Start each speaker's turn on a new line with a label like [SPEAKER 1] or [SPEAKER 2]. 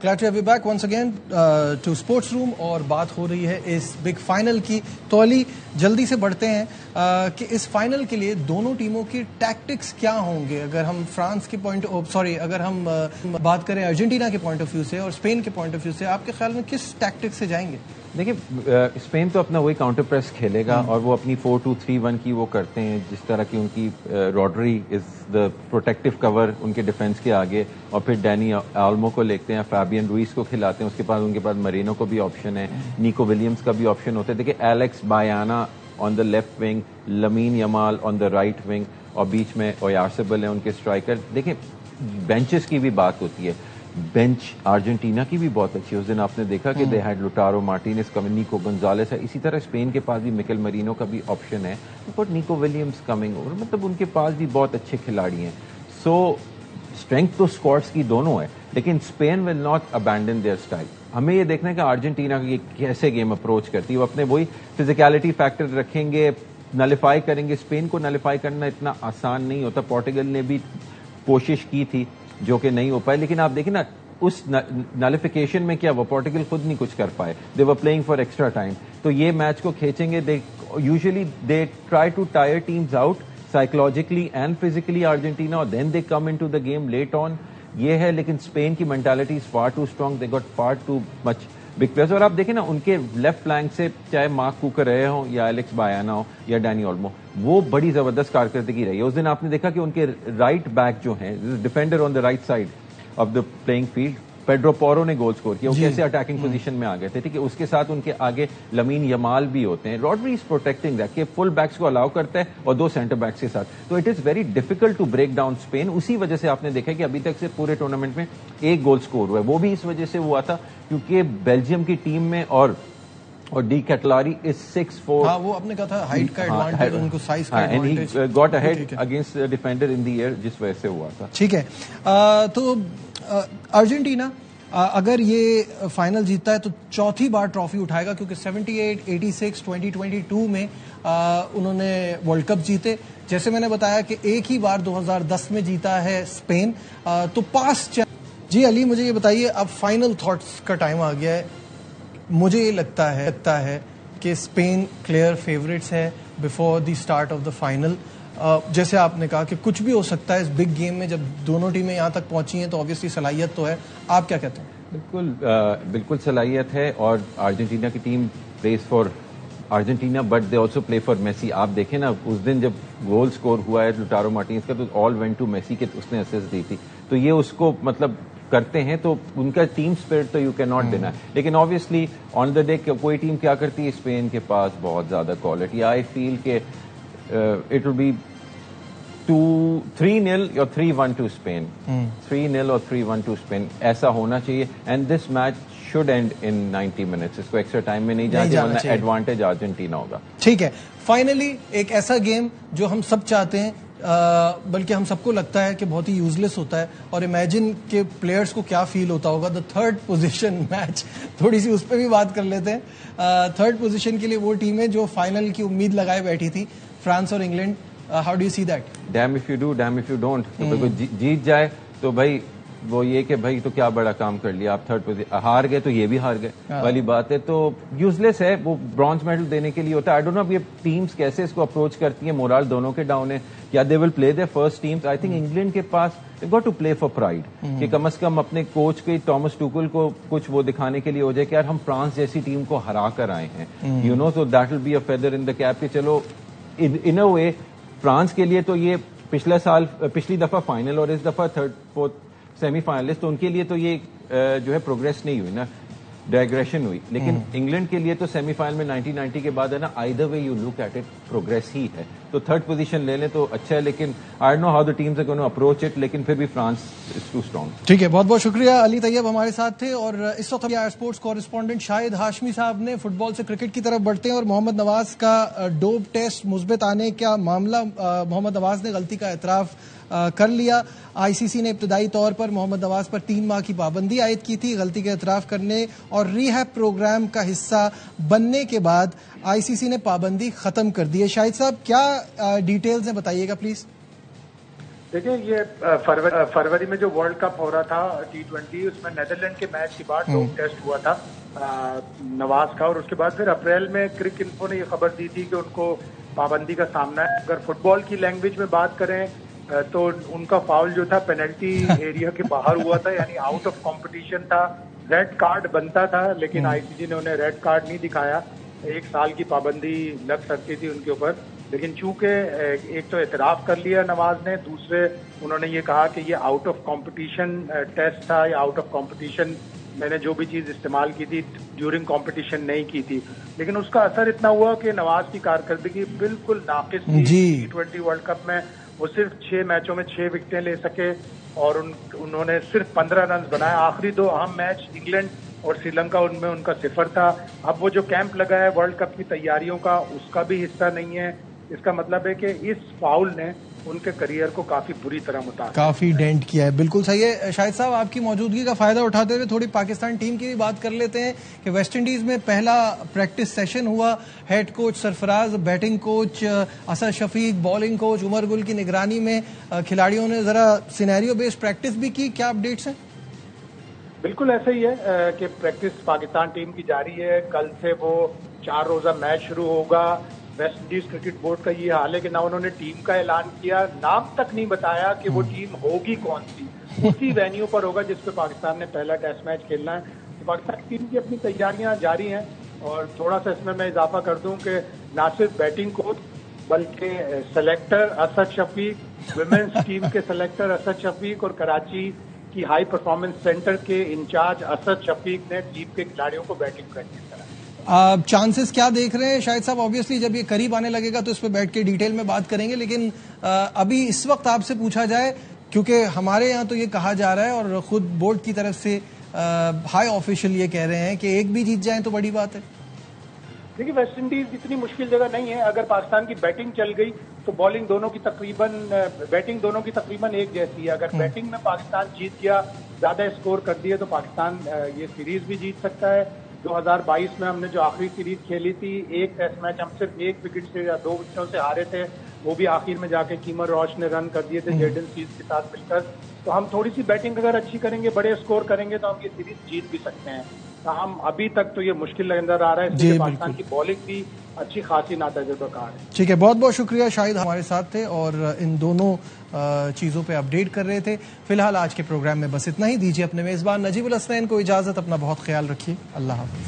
[SPEAKER 1] Glad to have you back once again to Sports Room. اور بات ہو رہی ہے اس بگ فائنل کی. تو علی جلدی سے بڑھتے ہیں کہ اس فائنل کے لیے دونوں ٹیموں کی ٹیکٹکس کیا ہوں گے. اگر ہم فرانس کے اگر ہم بات کریں ارجنٹینا کے پوائنٹ آف ویو سے اور اسپین کے پوائنٹ آف ویو سے, آپ کے خیال میں کس ٹیکٹک سے جائیں گے؟
[SPEAKER 2] دیکھیے اسپین تو اپنا وہی کاؤنٹر پریس کھیلے گا اور وہ اپنی 4-2-3-1 کی وہ کرتے ہیں, جس طرح کی ان کی روڈری از دا پروٹیکٹیو کور ان کے ڈیفینس کے آگے, اور پھر ڈینی آلمو کو لیتے ہیں, فیبین روئس کو کھلاتے ہیں, اس کے بعد ان کے پاس مرینو کو بھی آپشن ہے, نیکو ولیمز کا بھی آپشن ہوتا ہے. دیکھیے Alex Baena on the left wing, Lamine Yamal on the right wing, اور بیچ میں اویارسیبل ہیں ان کے اسٹرائکر. دیکھیں بینچز کی بھی بات ہوتی ہے, بینچ ارجنٹینا کی بھی بہت اچھی ہے. اس دن آپ نے دیکھا کہ دے ہیڈ لوٹارو مارٹینز, نیکو گنزالس ہے. اسی طرح اسپین کے پاس بھی مکل مرینو کا بھی آپشن ہے, بٹ نیکو ولیمز کمنگ اوور, مطلب ان کے پاس بھی بہت اچھے کھلاڑی ہیں. سو اسٹرینتھ تو اسکواڈس کی دونوں ہے, لیکن Spain will not abandon their style. ہمیں یہ دیکھنا ہے کہ ارجنٹینا کیسے گیم اپروچ کرتی ہے. وہ اپنے وہی فزیکلٹی فیکٹر رکھیں گے, نلیفائی کریں گے. اسپین کو نلیفائی کرنا اتنا آسان نہیں ہوتا. پورٹگل نے بھی کوشش کی تھی جو کہ نہیں ہو پائے, لیکن آپ دیکھیں نا اس نالیفیکیشن میں کیا وہ پورٹگل خود نہیں کچھ کر پائے. They were playing for extra time. تو یہ میچ کو کھینچیں گے. Usually they try to tire teams out psychologically and physically Argentina, اور then they come into the game late on. یہ ہے, لیکن اسپین کی mentality is far too strong. They got far too much big players. اور آپ دیکھیں نا ان کے لیفٹ فلینک سے چاہے مارک کوکر رہے ہوں یا ایلیکس بایانا ہو یا ڈینی اولمو, وہ بڑی زبردست کارکردگی رہی ہے. اس دن آپ نے دیکھا کہ ان کے رائٹ بیک جو ہیں, defender on the right side of the playing field, Pedro پورو نے گول سکور کیا. وہ کیسے اٹیکنگ پوزیشن میں آ گئے تھے. ٹھیک ہے, اس کے ساتھ ان کے آگے لامین یمال بھی ہوتے ہیں. روڈری از پروٹیکٹنگ دیٹ, کہ فل بیکس کو الاؤ کرتا ہے اور دو سینٹر بیکس کے ساتھ. تو it is very difficult to break down Spain. اسی وجہ سے آپ نے دیکھا کہ ابھی تک سے پورے ٹورنامنٹ میں ایک گول سکور ہوا ہے. وہ بھی اس وجہ سے ہوا تھا کیونکہ بیلجیم کی ٹیم میں اور ڈی کیٹلاری از 6'4".
[SPEAKER 1] ہاں, وہ آپ نے کہا تھا ہائٹ کا ایڈوانٹیج, ان کو سائز کا advantage,
[SPEAKER 2] and he got ahead against defender in the air, جس وجہ سے ہوا تھا.
[SPEAKER 1] ٹھیک ہے, تو ارجنٹینا اگر یہ فائنل جیتتا ہے تو چوتھی بار ٹرافی اٹھائے گا, کیونکہ 78, 86, 2022 میں انہوں نے ورلڈ کپ جیتے. جیسے میں نے بتایا کہ ایک ہی بار 2010 میں جیتا ہے اسپین. تو پاس جی علی مجھے یہ بتائیے, اب فائنل تھاٹس کا ٹائم آ گیا ہے. مجھے یہ لگتا ہے کہ اسپین کلیئر فیوریٹس ہے before the start of the final. جیسے آپ نے کہا کہ کچھ بھی ہو سکتا ہے اس بگ گیم میں. جب دونوں ٹیمیں یہاں تک پہنچی ہیں تو آبویسلی صلاحیت تو ہے. آپ کیا کہتے ہیں؟
[SPEAKER 2] بالکل صلاحیت ہے, اور ارجنٹینا کی team plays for Argentina but they also play for Messi. آپ دیکھیں نا اس دن جب گول سکور ہوا ہے لوٹارو مارٹینز کا, تو آل وینٹ ٹو میسی کے, اس نے اسسٹ دی تھی. تو یہ اس کو مطلب کرتے ہیں, تو ان کا ٹیم اسپرٹ تو یو کین ناٹ ڈینائی. لیکن آبویسلی آن دا ڈے کوئی ٹیم کیا کرتی ہے, اسپین کے پاس بہت زیادہ کوالٹی. آئی فیل کہ اٹ ول بی 3-0 اور 3-1 ٹو اسپین. 3-0 اور 3-1 ٹو اسپین ایسا ہونا چاہیے. And this match should end in 90 minutes. اس کو ایکسٹرا ٹائم میں نہیں جانا, ورنہ ایڈوانٹیج ارجنٹینا ہوگا.
[SPEAKER 1] ٹھیک ہے, فائنلی ایک ایسا گیم جو ہم سب چاہتے ہیں, بلکہ ہم سب کو لگتا ہے کہ بہت ہی یوزلیس ہوتا ہے. اور امیجن کہ پلیئرز کو کیا فیل ہوتا ہوگا. دا تھرڈ پوزیشن میچ, تھوڑی سی اس پہ بھی بات کر لیتے ہیں. تھرڈ پوزیشن کے لیے وہ ٹیمیں جو فائنل کی امید لگائے بیٹھی تھی, فرانس اور England. How do you see that?
[SPEAKER 2] Damn if you do, damn if you don't. تو جیت جائے تو بھائی وہ یہ کہ بھائی تو کیا بڑا کام کر لیا آپ. تھرڈ پوزیشن ہار گئے تو یہ بھی ہار گئے والی بات ہے. تو یوزلیس ہے, وہ برانز میڈل دینے کے لیے ہوتا ہے. آئی ڈونٹ نو اب یہ ٹیمز کیسے اس کو اپروچ کرتی ہیں. مورال دونوں کے ڈاؤن ہے. یا they will play their first teams. I think England کے پاس got to play for pride, کہ کم از کم اپنے کوچ کے ٹامس ٹوکل کو کچھ وہ دکھانے کے لیے ہو جائے کہ یار ہم فرانس جیسی ٹیم کو ہرا کر آئے ہیں. You know, so that will be a feather in the cap کہ چلو ان اے وے فرانس کے لیے تو یہ پچھلی دفعہ فائنل اور اس دفعہ تھرڈ فورتھ سیمی فائنلسٹ, تو ان کے لیے تو یہ جو ہے پروگریس نہیں ہوئی نا, ڈائگریشن ہوئی. لیکن انگلینڈ کے لیے تو سیمی فائنل میں 1990 کے بعد ہے نا, either way you look at it progress ہی ہے. تو تھرڈ پوزیشن لے لیں تو اچھا ہے, لیکن I don't know how the teams are going to approach it. لیکن پھر بھی فرانس از ٹو اسٹرانگ.
[SPEAKER 1] ٹھیک ہے, بہت بہت شکریہ. علی طیب ہمارے ساتھ تھے. اور اس وقت اسپورٹس کورسپونڈنٹ شاہد ہاشمی صاحب نے فٹ بال سے کرکٹ کی طرف بڑھتے ہیں. اور محمد نواز کا ڈوپ ٹیسٹ مثبت آنے کا معاملہ, محمد نواز نے غلطی کا اعتراف کر لیا. آئی سی سی نے ابتدائی طور پر محمد نواز پر 3 ماہ کی پابندی عائد کی تھی. غلطی کا اعتراف کرنے اور ریہیب پروگرام کا حصہ بننے کے بعد آئی سی سی نے پابندی ختم کر دی ہے. شاہد صاحب کیا ڈیٹیلز ہیں, بتائیے گا پلیز.
[SPEAKER 3] دیکھیں یہ فروری میں جو ورلڈ کپ ہو رہا تھا T20 اس میں نیدرلینڈ کے میچ کے بعد ڈوپ ٹیسٹ ہوا تھا نواز کا، اور اس کے بعد پھر اپریل میں کرک انفو نے یہ خبر دی تھی کہ ان کو پابندی کا سامنا ہے. اگر فٹ بال کی لینگویج میں بات کریں تو ان کا فاؤل جو تھا پینلٹی ایریا کے باہر ہوا تھا، یعنی آؤٹ آف کمپٹیشن تھا. ریڈ کارڈ بنتا تھا لیکن آئی سی جی نے انہیں ریڈ کارڈ نہیں دکھایا. 1 سال کی پابندی لگ سکتی تھی ان کے اوپر، لیکن چونکہ ایک تو اعتراف کر لیا نواز نے، دوسرے انہوں نے یہ کہا کہ یہ آؤٹ آف کمپٹیشن ٹیسٹ تھا یا آؤٹ آف کمپٹیشن میں نے جو بھی چیز استعمال کی تھی ڈیورنگ کمپٹیشن نہیں کی تھی. لیکن اس کا اثر اتنا ہوا کہ نواز کی کارکردگی بالکل ناقص تھی. T20 ورلڈ کپ میں وہ صرف 6 میچوں میں 6 وکٹیں لے سکے اور انہوں نے صرف 15 رنز بنائے. آخری 2 اہم میچ انگلینڈ اور سری لنکا ان میں ان کا 0 تھا. اب وہ جو کیمپ لگا ہے ورلڈ کپ کی تیاریوں کا اس کا بھی حصہ نہیں ہے. اس کا مطلب ہے کہ اس فاؤل نے ان کے کریئر کو کافی بری طرح متاثر
[SPEAKER 1] کافی ڈینٹ کیا ہے. بالکل صحیح ہے. شاہد صاحب آپ کی موجودگی کا فائدہ اٹھاتے ہوئے تھوڑی پاکستان ٹیم کی بھی بات کر لیتے ہیں کہ ویسٹ انڈیز میں پہلا پریکٹس سیشن ہوا. ہیڈ کوچ سرفراز، بیٹنگ کوچ اسد شفیق، بالنگ کوچ عمر گل کی نگرانی میں کھلاڑیوں نے ذرا سینیریو بیس پریکٹس بھی کی. کیا اپڈیٹس ہیں؟
[SPEAKER 3] بالکل ایسا ہی ہے کہ پریکٹس پاکستان ٹیم کی جاری ہے. کل سے وہ 4 روزہ میچ شروع ہوگا. ویسٹ انڈیز کرکٹ بورڈ کا یہ حال ہے کہ نہ انہوں نے ٹیم کا اعلان کیا، نام تک نہیں بتایا کہ وہ ٹیم ہوگی کون سی. اسی وینیو پر ہوگا جس پہ پاکستان نے پہلا ٹیسٹ میچ کھیلنا ہے. تو پاکستان ٹیم کی اپنی تیاریاں جاری ہیں. اور تھوڑا سا اس میں اضافہ کر دوں کہ نہ صرف بیٹنگ کوچ بلکہ سلیکٹر اسد شفیق، ویمنس ٹیم کے سلیکٹر اسد شفیق اور کراچی کی ہائی پرفارمنس سینٹر کے انچارج اسد شفیق نے ٹیم کے کھلاڑیوں کو بیٹنگ پریکٹس کرائی.
[SPEAKER 1] چانسز کیا دیکھ رہے ہیں شاہد صاحب؟ آبویسلی جب یہ قریب آنے لگے گا تو اس پہ بیٹھ کے ڈیٹیل میں بات کریں گے، لیکن ابھی اس وقت آپ سے پوچھا جائے، کیونکہ ہمارے یہاں تو یہ کہا جا رہا ہے اور خود بورڈ کی طرف سے ہائی آفیشل یہ کہہ رہے ہیں کہ ایک بھی جیت جائیں تو بڑی بات ہے.
[SPEAKER 3] دیکھیے ویسٹ انڈیز اتنی مشکل جگہ نہیں ہے. اگر پاکستان کی بیٹنگ چل گئی تو بیٹنگ دونوں کی تقریباً ایک جیسی ہے. اگر بیٹنگ میں پاکستان جیت گیا، زیادہ اسکور کر دیا، تو پاکستان یہ سیریز بھی جیت سکتا ہے. 2022 میں ہم نے جو آخری سیریز کھیلی تھی، ایک ٹیسٹ میچ ہم صرف 1 وکٹ سے یا 2 وکٹوں سے ہارے تھے، وہ بھی آخر میں جا کے کیمر روش نے رن کر دیے تھے جیڈن سیز کے ساتھ مل کر. تو ہم تھوڑی سی بیٹنگ اگر اچھی کریں گے، بڑے اسکور کریں گے، تو ہم یہ سیریز جیت بھی سکتے ہیں. ہم ابھی تک تو یہ مشکل نظر آ رہا ہے، اس لیے پاکستان کی بالنگ بھی اچھی خاصی ناتجربہ کار ہے.
[SPEAKER 1] ٹھیک ہے، بہت بہت شکریہ. شاہد ہمارے ساتھ تھے اور ان دونوں چیزوں پہ اپڈیٹ کر رہے تھے. فی الحال آج کے پروگرام میں بس اتنا ہی. دیجیے اپنے میزبان نجیب الحسنین کو اجازت. اپنا بہت خیال رکھیے. اللہ حافظ.